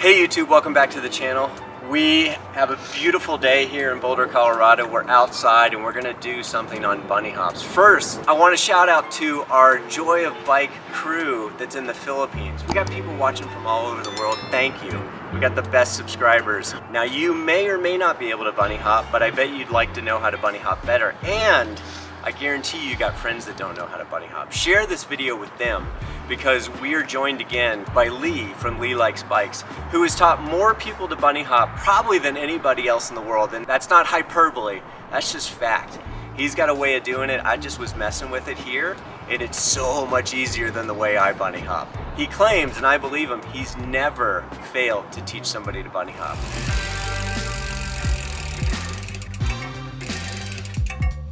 Hey YouTube, welcome back to the channel. We have a beautiful day here in Boulder, Colorado. We're outside and we're gonna do something on bunny hops. First, I want to shout out to our Joy of Bike crew that's in the Philippines. We got people watching from all over the world. Thank you. We got the best subscribers. Now you may or may not be able to bunny hop, but I bet you'd like to know how to bunny hop better. And I guarantee you got friends that don't know how to bunny hop. Share this video with them because we are joined again by Lee from Lee Likes Bikes, who has taught more people to bunny hop probably than anybody else in the world. And that's not hyperbole, that's just fact. He's got a way of doing it. I just was messing with it here and it's so much easier than the way I bunny hop. He claims, and I believe him, he's never failed to teach somebody to bunny hop.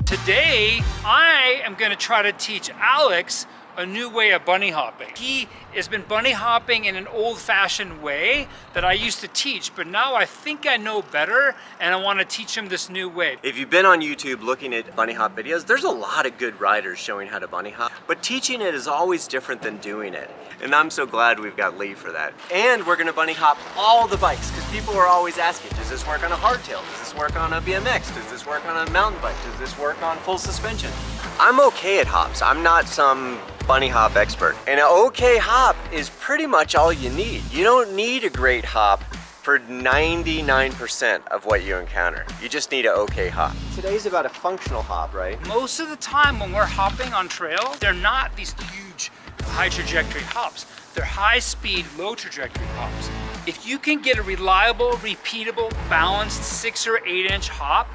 Today, I am going to try to teach Alex a new way of bunny hopping. He has been bunny hopping in an old-fashioned way that I used to teach, but now I think I know better and I want to teach him this new way. If you've been on YouTube looking at bunny hop videos, there's a lot of good riders showing how to bunny hop, but teaching it is always different than doing it. And I'm so glad we've got Lee for that. And we're gonna bunny hop all the bikes because people are always asking, does this work on a hardtail? Does this work on a BMX? Does this work on a mountain bike? Does this work on full suspension? I'm okay at hops. I'm not some bunny hop expert. And an okay hop is pretty much all you need. You don't need a great hop for 99% of what you encounter. You just need an okay hop. Today's about a functional hop, right? Most of the time when we're hopping on trail, they're not these huge high trajectory hops. They're high speed, low trajectory hops. If you can get a reliable, repeatable, balanced 6 or 8 inch hop,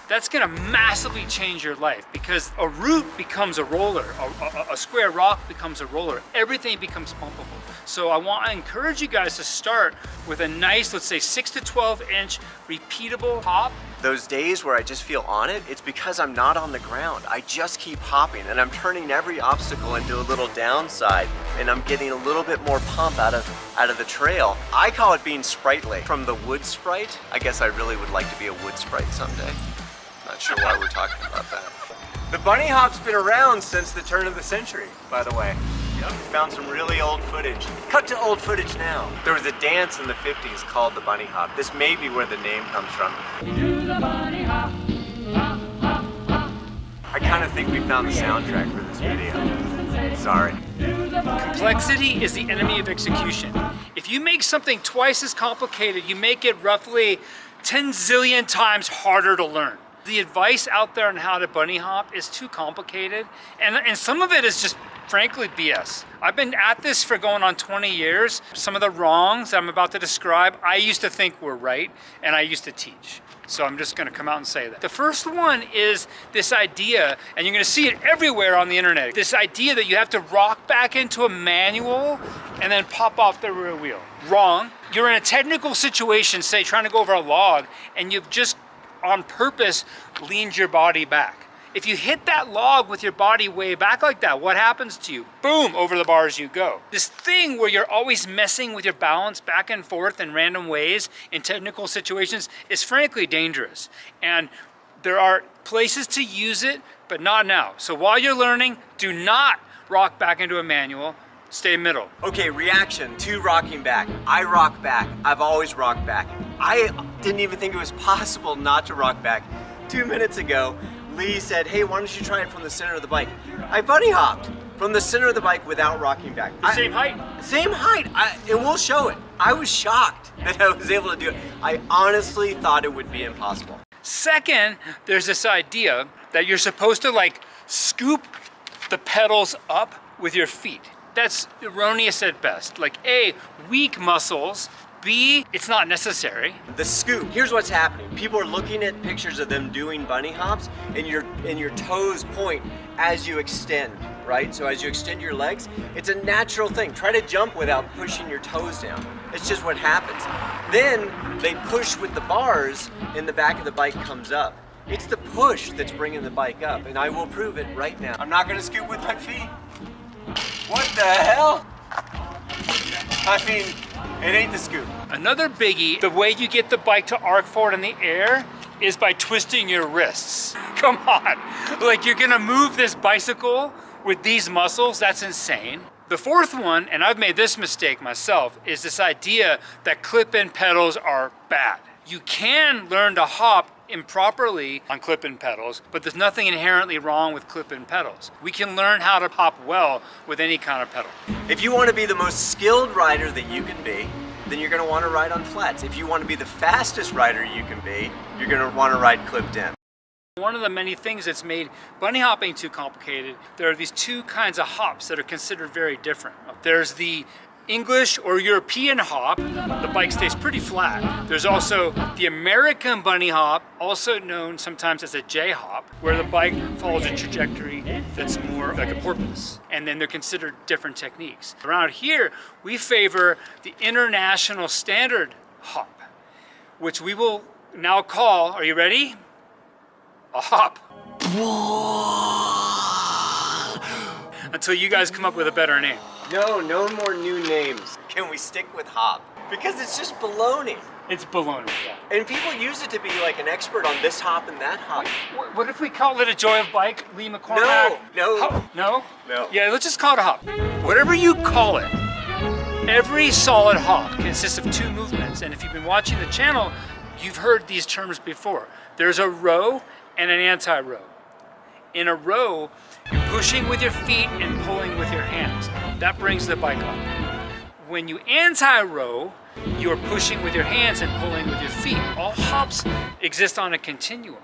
that's gonna massively change your life because a root becomes a roller, a square rock becomes a roller, everything becomes pumpable. So I want to encourage you guys to start with a nice, let's say 6 to 12 inch repeatable hop. Those days where I just feel on it, it's because I'm not on the ground. I just keep hopping and I'm turning every obstacle into a little downside and I'm getting a little bit more pump out of the trail. I call it being sprightly. From the wood sprite, I guess I really would like to be a wood sprite someday. Not sure why we're talking about that. The bunny hop's been around since the turn of the century, by the way. Yep. Found some really old footage. Cut to old footage now. There was a dance in the 50s called the bunny hop. This may be where the name comes from. Do the bunny hop, hop, hop, hop. I kind of think we found the soundtrack for this video. Sorry. Complexity is the enemy of execution. If you make something twice as complicated, you make it roughly 10 zillion times harder to learn. The advice out there on how to bunny hop is too complicated, and some of it is just frankly BS. I've been at this for going on 20 years. Some of the wrongs I'm about to describe, I used to think were right, and I used to teach. So I'm just gonna come out and say that. The first one is this idea, and you're gonna see it everywhere on the internet, this idea that you have to rock back into a manual and then pop off the rear wheel. Wrong. You're in a technical situation, say trying to go over a log, and you've just on purpose leaned your body back. If you hit that log with your body way back like that, what happens to you? Boom, over the bars you go. This thing where you're always messing with your balance back and forth in random ways in technical situations is frankly dangerous. And there are places to use it, but not now. So while you're learning, do not rock back into a manual. Stay middle. Okay, reaction to rocking back. I rock back. I've always rocked back. I didn't even think it was possible not to rock back. 2 minutes ago, Lee said, hey, why don't you try it from the center of the bike? I bunny hopped from the center of the bike without rocking back. Same height? Same height, and we'll show it. I was shocked that I was able to do it. I honestly thought it would be impossible. Second, there's this idea that you're supposed to like scoop the pedals up with your feet. That's erroneous at best. Like A, weak muscles. B, it's not necessary. The scoop, here's what's happening. People are looking at pictures of them doing bunny hops and your toes point as you extend, right? So as you extend your legs, it's a natural thing. Try to jump without pushing your toes down. It's just what happens. Then they push with the bars and the back of the bike comes up. It's the push that's bringing the bike up, and I will prove it right now. I'm not gonna scoop with my feet. What the hell? I mean, it ain't the scoop. Another biggie, the way you get the bike to arc forward in the air is by twisting your wrists. Come on, like you're gonna move this bicycle with these muscles, that's insane. The fourth one, and I've made this mistake myself, is this idea that clip-in pedals are bad. You can learn to hop improperly on clip-in pedals, but there's nothing inherently wrong with clip-in pedals. We can learn how to hop well with any kind of pedal. If you want to be the most skilled rider that you can be, then you're going to want to ride on flats. If you want to be the fastest rider you can be, you're going to want to ride clipped in. One of the many things that's made bunny hopping too complicated, there are these two kinds of hops that are considered very different. There's the English or European hop, the bike stays pretty flat. There's also the American bunny hop, also known sometimes as a J-hop, where the bike follows a trajectory that's more like a porpoise. And then they're considered different techniques. Around here, we favor the international standard hop, which we will now call, are you ready? A hop. Until you guys come up with a better name. No more new names. Can we stick with hop? Because it's just baloney. It's baloney, yeah. And people use it to be like an expert on this hop and that hop. What if we call it a Joy of Bike, Lee McCormack? No. No? No. Yeah, let's just call it a hop. Whatever you call it, every solid hop consists of two movements. And if you've been watching the channel, you've heard these terms before. There's a row and an anti-row. In a row, you're pushing with your feet and pulling with your hands. That brings the bike up. When you anti-row, you're pushing with your hands and pulling with your feet. All hops exist on a continuum.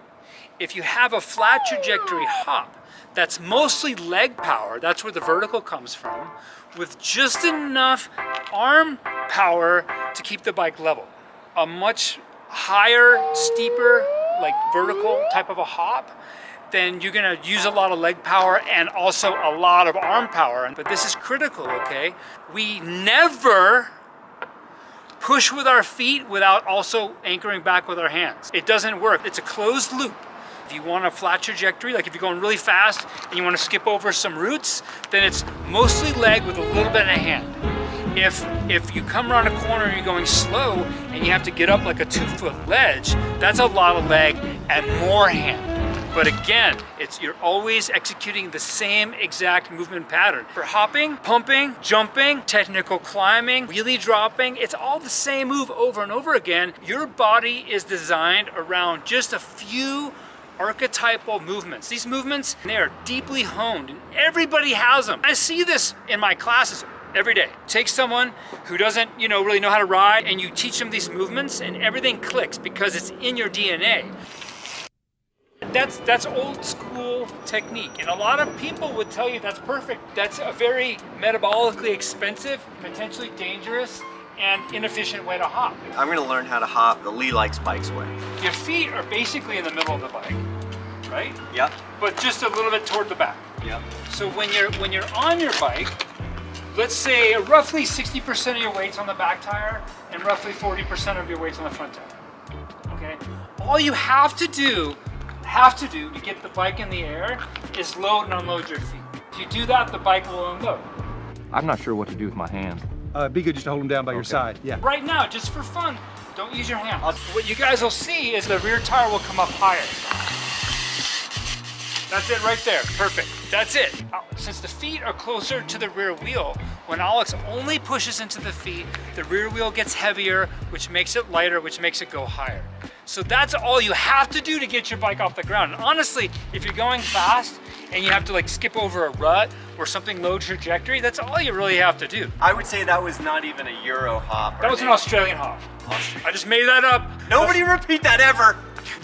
If you have a flat trajectory hop, that's mostly leg power, that's where the vertical comes from, with just enough arm power to keep the bike level. A much higher, steeper, like vertical type of a hop, then you're gonna use a lot of leg power and also a lot of arm power. But this is critical, okay? We never push with our feet without also anchoring back with our hands. It doesn't work. It's a closed loop. If you want a flat trajectory, like if you're going really fast and you want to skip over some roots, then it's mostly leg with a little bit of hand. If you come around a corner and you're going slow and you have to get up like a 2-foot ledge, that's a lot of leg and more hand. But again, you're always executing the same exact movement pattern. For hopping, pumping, jumping, technical climbing, wheelie dropping, it's all the same move over and over again. Your body is designed around just a few archetypal movements. These movements, they are deeply honed and everybody has them. I see this in my classes every day. Take someone who doesn't, really know how to ride and you teach them these movements and everything clicks because it's in your DNA. That's old school technique, and a lot of people would tell you that's perfect. That's a very metabolically expensive, potentially dangerous, and inefficient way to hop. I'm gonna learn how to hop the Lee Likes Bikes way. Your feet are basically in the middle of the bike, right? Yep. But just a little bit toward the back. Yep. So when you're on your bike, let's say roughly 60% of your weight's on the back tire and roughly 40% of your weight's on the front tire. Okay? All you have to do to get the bike in the air is load and unload your feet. If you do that, the bike will unload. I'm not sure what to do with my hands. Be good just to hold them down by your side. Yeah. Right now, just for fun, don't use your hands. What you guys will see is the rear tire will come up higher. That's it right there, perfect. That's it. Since the feet are closer to the rear wheel, when Alex only pushes into the feet, the rear wheel gets heavier, which makes it lighter, which makes it go higher. So that's all you have to do to get your bike off the ground. And honestly, if you're going fast and you have to skip over a rut or something low trajectory, that's all you really have to do. I would say that was not even a Euro hop. That was an Australian hop. I just made that up. Nobody repeat that ever.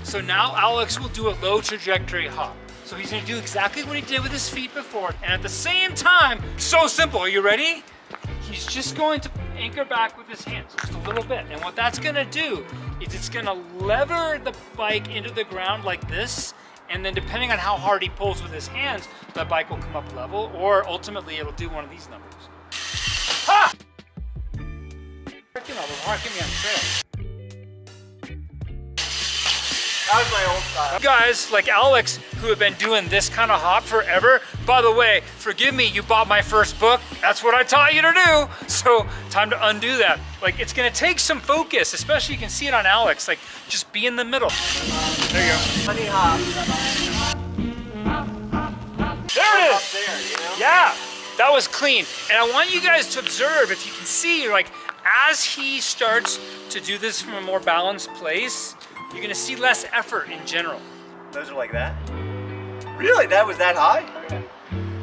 So now Alex will do a low trajectory hop. So he's gonna do exactly what he did with his feet before, and at the same time, so simple, are you ready? He's just going to anchor back with his hands, just a little bit. And what that's gonna do is it's gonna lever the bike into the ground like this, and then depending on how hard he pulls with his hands, the bike will come up level, or ultimately it'll do one of these numbers. Ha! Marking me on trail. That was my old style. Guys like Alex who have been doing this kind of hop forever, by the way, forgive me, you bought my first book. That's what I taught you to do. So time to undo that. It's gonna take some focus, especially you can see it on Alex, just be in the middle. There you go. Bunny hop. There it is. Up there, Yeah, That was clean. And I want you guys to observe, if you can see, like, as he starts to do this from a more balanced place, you're gonna see less effort in general. Those are like that? Really? That was that high?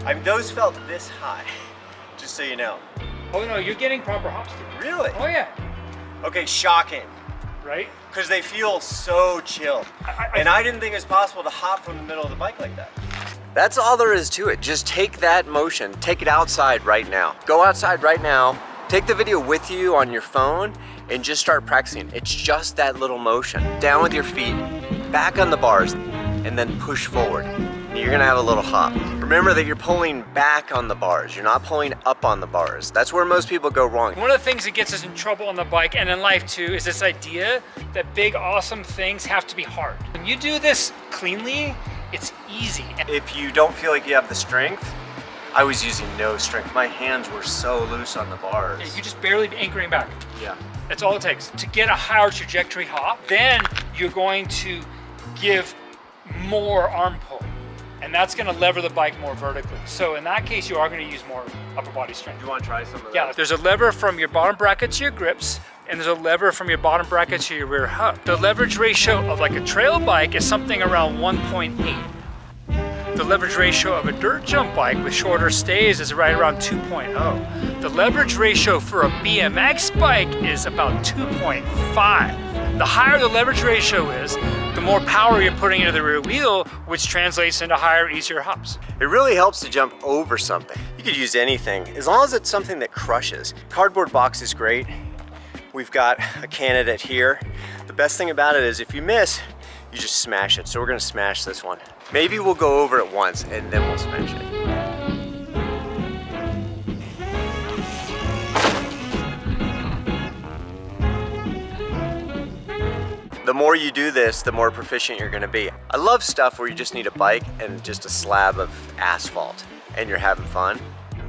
I mean, those felt this high, just so you know. Oh no, you're getting proper hops too. Really? Oh yeah, Okay, shocking. right? Because they feel so chill. And I didn't think it was possible to hop from the middle of the bike like that. That's all there is to it. Just take that motion, take it outside right now. Go outside right now, take the video with you on your phone, and just start practicing. It's just that little motion. Down with your feet, back on the bars, and then push forward. You're gonna have a little hop. Remember that you're pulling back on the bars. You're not pulling up on the bars. That's where most people go wrong. One of the things that gets us in trouble on the bike and in life too is this idea that big, awesome things have to be hard. When you do this cleanly, it's easy. If you don't feel like you have the strength, I was using no strength. My hands were so loose on the bars. You just barely anchoring back. Yeah. That's all it takes. To get a higher trajectory hop, then you're going to give more arm pull. And that's gonna lever the bike more vertically. So in that case, you are gonna use more upper body strength. You want to try some of that? Yeah, there's a lever from your bottom bracket to your grips, and there's a lever from your bottom bracket to your rear hub. The leverage ratio of like a trail bike is something around 1.8. The leverage ratio of a dirt jump bike with shorter stays is right around 2.0. The leverage ratio for a BMX bike is about 2.5. The higher the leverage ratio is, the more power you're putting into the rear wheel, which translates into higher, easier hops. It really helps to jump over something. You could use anything, as long as it's something that crushes. Cardboard box is great. We've got a candidate here. The best thing about it is if you miss, you just smash it. So we're gonna smash this one. Maybe we'll go over it once and then we'll smash it. The more you do this, the more proficient you're gonna be. I love stuff where you just need a bike and just a slab of asphalt and you're having fun.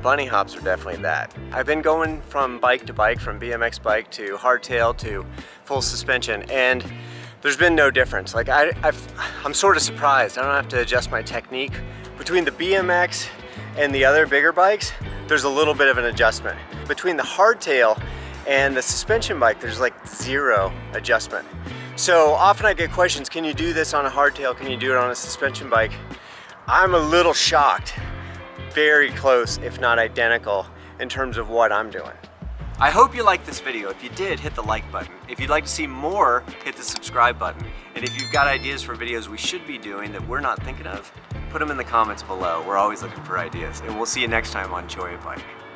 Bunny hops are definitely that. I've been going from bike to bike, from BMX bike to hardtail to full suspension, and there's been no difference. Like I'm sort of surprised. I don't have to adjust my technique. Between the BMX and the other bigger bikes, there's a little bit of an adjustment. Between the hardtail and the suspension bike, there's like zero adjustment. So often I get questions, can you do this on a hardtail? Can you do it on a suspension bike? I'm a little shocked. Very close, if not identical, in terms of what I'm doing. I hope you liked this video. If you did, hit the like button. If you'd like to see more, hit the subscribe button. And if you've got ideas for videos we should be doing that we're not thinking of, put them in the comments below. We're always looking for ideas. And we'll see you next time on Joy of Bike.